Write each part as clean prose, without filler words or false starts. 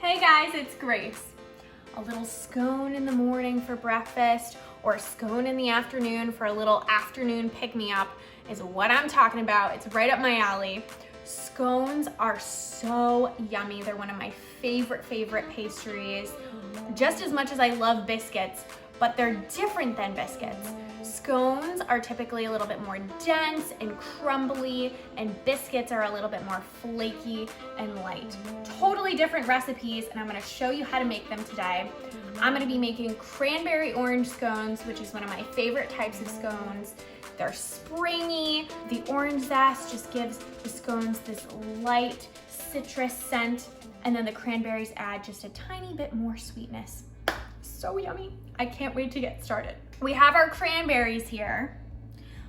Hey guys, it's Grace. A little scone in the morning for breakfast or a scone in the afternoon for a little afternoon pick-me-up is what I'm talking about. It's right up my alley. Scones are so yummy. They're one of my favorite pastries, just as much as I love biscuits, but they're different than biscuits. Scones are typically a little bit more dense and crumbly, and biscuits are a little bit more flaky and light. Totally different recipes, and I'm gonna show you how to make them today. I'm gonna be making cranberry orange scones, which is one of my favorite types of scones. They're springy. The orange zest just gives the scones this light citrus scent, and then the cranberries add just a tiny bit more sweetness. So yummy. I can't wait to get started. We have our cranberries here.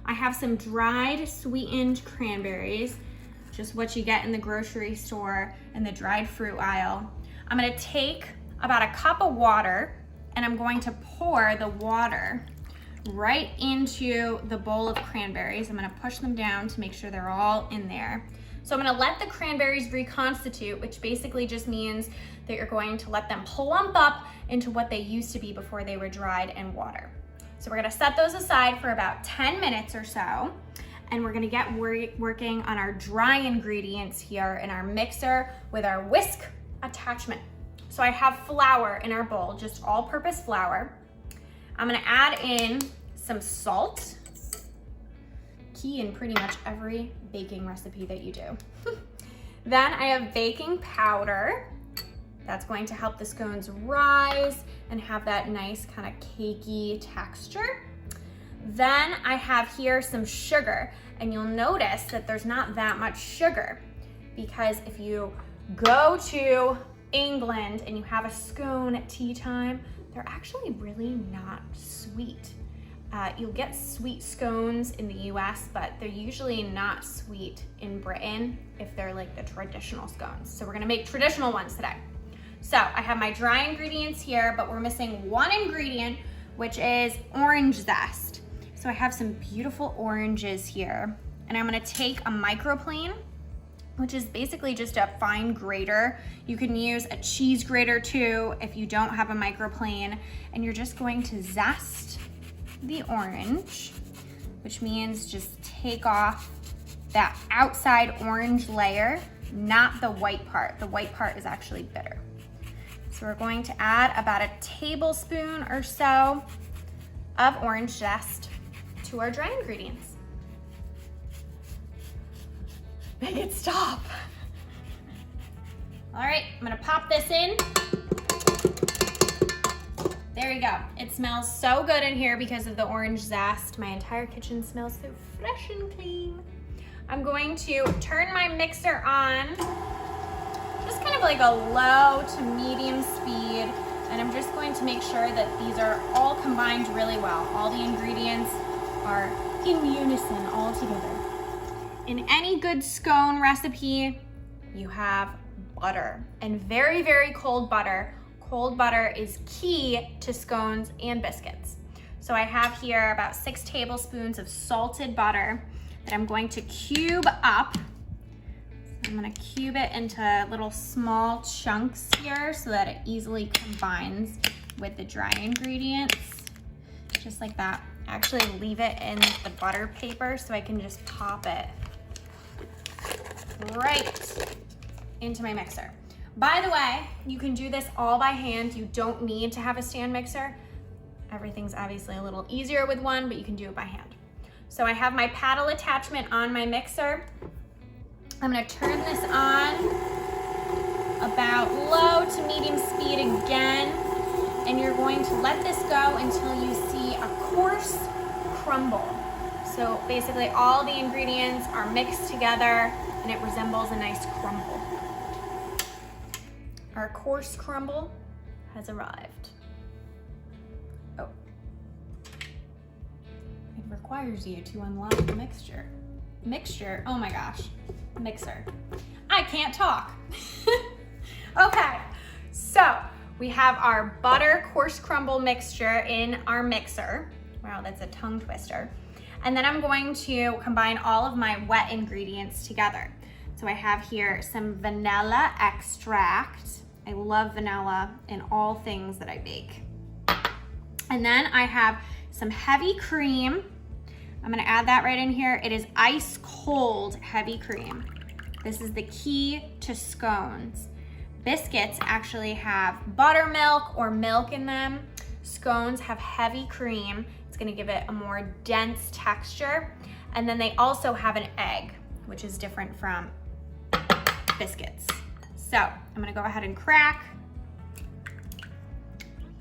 I have some dried sweetened cranberries, just what you get in the grocery store in the dried fruit aisle. I'm gonna take about a cup of water and I'm going to pour the water right into the bowl of cranberries. I'm gonna push them down to make sure they're all in there. So I'm gonna let the cranberries reconstitute, which basically just means that you're going to let them plump up into what they used to be before they were dried in water. So we're gonna set those aside for about 10 minutes or so, and we're gonna get working on our dry ingredients here in our mixer with our whisk attachment. So I have flour in our bowl, just all-purpose flour. I'm gonna add in some salt, key in pretty much every baking recipe that you do. Then I have baking powder. That's going to help the scones rise and have that nice kind of cakey texture. Then I have here some sugar, and you'll notice that there's not that much sugar, because if you go to England and you have a scone at tea time, they're actually really not sweet. You'll get sweet scones in the US, but they're usually not sweet in Britain if they're like the traditional scones. So we're gonna make traditional ones today. So I have my dry ingredients here, but we're missing one ingredient, which is orange zest. So I have some beautiful oranges here, and I'm gonna take a microplane, which is basically just a fine grater. You can use a cheese grater too if you don't have a microplane, and you're just going to zest the orange, which means just take off that outside orange layer, not the white part. The white part is actually bitter. So we're going to add about a tablespoon or so of orange zest to our dry ingredients. Make it stop. All right, I'm gonna pop this in. There you go. It smells so good in here because of the orange zest. My entire kitchen smells so fresh and clean. I'm going to turn my mixer on, just kind of like a low to medium speed, and I'm just going to make sure that these are all combined really well. All the ingredients are in unison all together. In any good scone recipe, you have butter, and very cold butter. Cold butter is key to scones and biscuits. So I have here about 6 tablespoons of salted butter that I'm going to cube up. I'm gonna cube it into little small chunks here so that it easily combines with the dry ingredients, just like that. Actually leave it in the butter paper so I can just pop it right into my mixer. By the way, you can do this all by hand. You don't need to have a stand mixer. Everything's obviously a little easier with one, but you can do it by hand. So I have my paddle attachment on my mixer. I'm gonna turn this on about low to medium speed again, and you're going to let this go until you see a coarse crumble. So basically all the ingredients are mixed together and it resembles a nice crumble. Our coarse crumble has arrived. Oh. It requires you to unlock the mixture. Mixture, oh my gosh, mixer. I can't talk. Okay, so we have our butter coarse crumble mixture in our mixer. Wow, that's a tongue twister. And then I'm going to combine all of my wet ingredients together. So I have here some vanilla extract. I love love vanilla in all things that I bake. And then I have some heavy cream. I'm gonna add that right in here. It is ice cold heavy cream. This is the key to scones. Biscuits actually have buttermilk or milk in them. Scones have heavy cream. It's gonna give it a more dense texture. And then they also have an egg, which is different from biscuits. So I'm gonna go ahead and crack.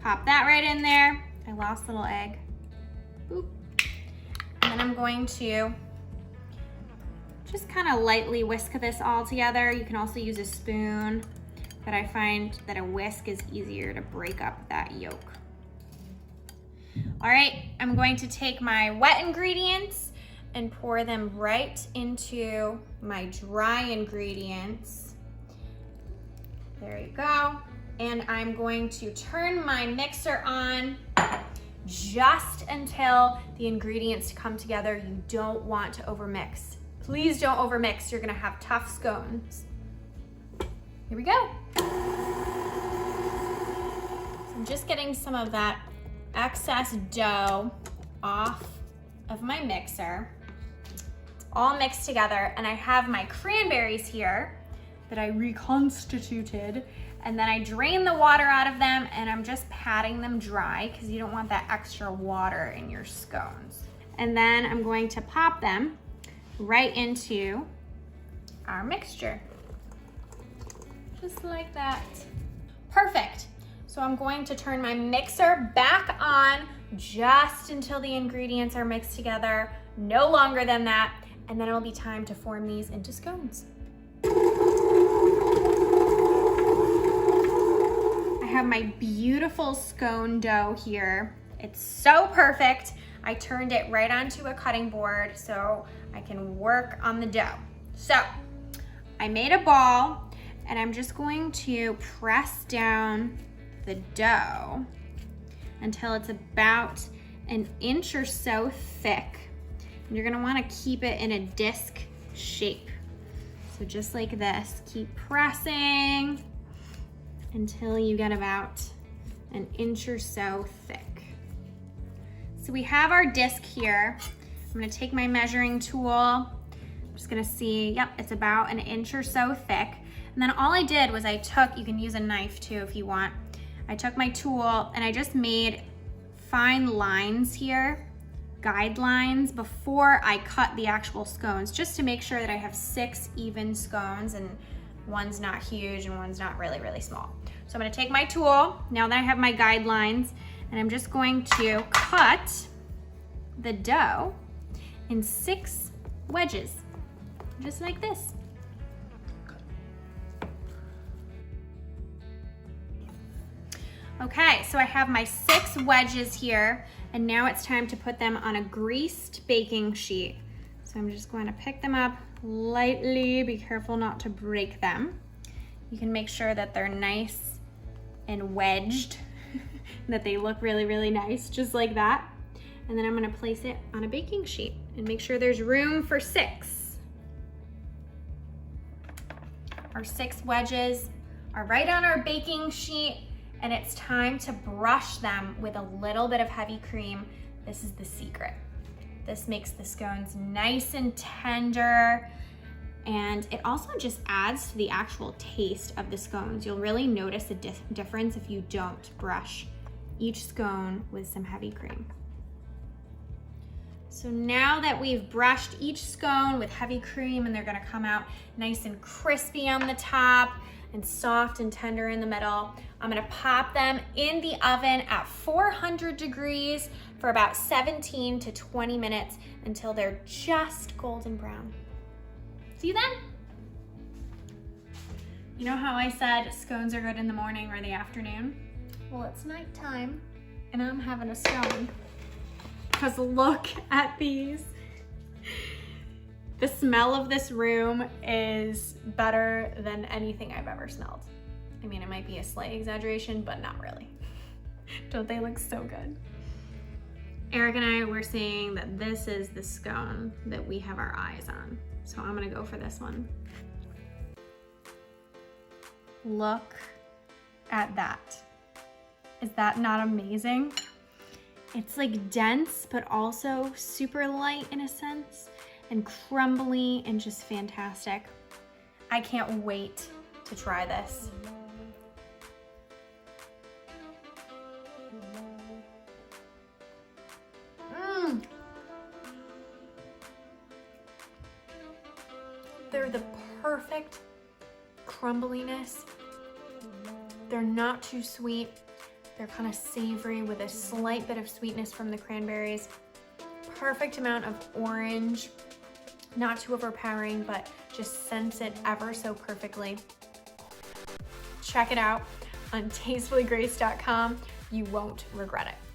Pop that right in there. I lost the little egg. Boop. And then I'm going to just kind of lightly whisk this all together. You can also use a spoon, but I find that a whisk is easier to break up that yolk. All right, I'm going to take my wet ingredients and pour them right into my dry ingredients. There you go. And I'm going to turn my mixer on just until the ingredients come together. You don't want to overmix. Please don't overmix. You're gonna have tough scones. Here we go. So I'm just getting some of that excess dough off of my mixer. It's all mixed together, and I have my cranberries here that I reconstituted, and then I drain the water out of them, and I'm just patting them dry because you don't want that extra water in your scones. And then I'm going to pop them right into our mixture. Just like that. Perfect. So I'm going to turn my mixer back on just until the ingredients are mixed together, no longer than that, and then it'll be time to form these into scones. I have my beautiful scone dough here. It's so perfect. I turned it right onto a cutting board so I can work on the dough. So I made a ball, and I'm just going to press down the dough until it's about an inch or so thick. And you're gonna wanna keep it in a disc shape. So just like this, keep pressing until you get about an inch or so thick. So we have our disc here. I'm gonna take my measuring tool. I'm just gonna see, yep, it's about an inch or so thick. And then all I did was you can use a knife too if you want. I took my tool and I just made fine lines here, guidelines, before I cut the actual scones, just to make sure that I have 6 even scones and one's not huge and one's not really, really small. So I'm gonna take my tool, now that I have my guidelines, and I'm just going to cut the dough in 6 wedges, just like this. Okay, so I have my 6 wedges here, and now it's time to put them on a greased baking sheet. So I'm just going to pick them up lightly, be careful not to break them. You can make sure that they're nice and wedged, that they look really, really nice, just like that. And then I'm gonna place it on a baking sheet and make sure there's room for 6. Our 6 wedges are right on our baking sheet, and it's time to brush them with a little bit of heavy cream. This is the secret. This makes the scones nice and tender, and it also just adds to the actual taste of the scones. You'll really notice a difference if you don't brush each scone with some heavy cream. So now that we've brushed each scone with heavy cream, and they're gonna come out nice and crispy on the top and soft and tender in the middle, I'm gonna pop them in the oven at 400 degrees for about 17 to 20 minutes until they're just golden brown. See you then. You know how I said scones are good in the morning or the afternoon? Well, it's nighttime and I'm having a scone. Because look at these. The smell of this room is better than anything I've ever smelled. I mean, it might be a slight exaggeration, but not really. Don't they look so good? Eric and I were saying that this is the scone that we have our eyes on. So I'm gonna go for this one. Look at that. Is that not amazing? It's like dense, but also super light in a sense, and crumbly and just fantastic. I can't wait to try this. They're the perfect crumbliness. They're not too sweet. They're kind of savory with a slight bit of sweetness from the cranberries. Perfect amount of orange, not too overpowering, but just scents it ever so perfectly. Check it out on tastefullygrace.com. You won't regret it.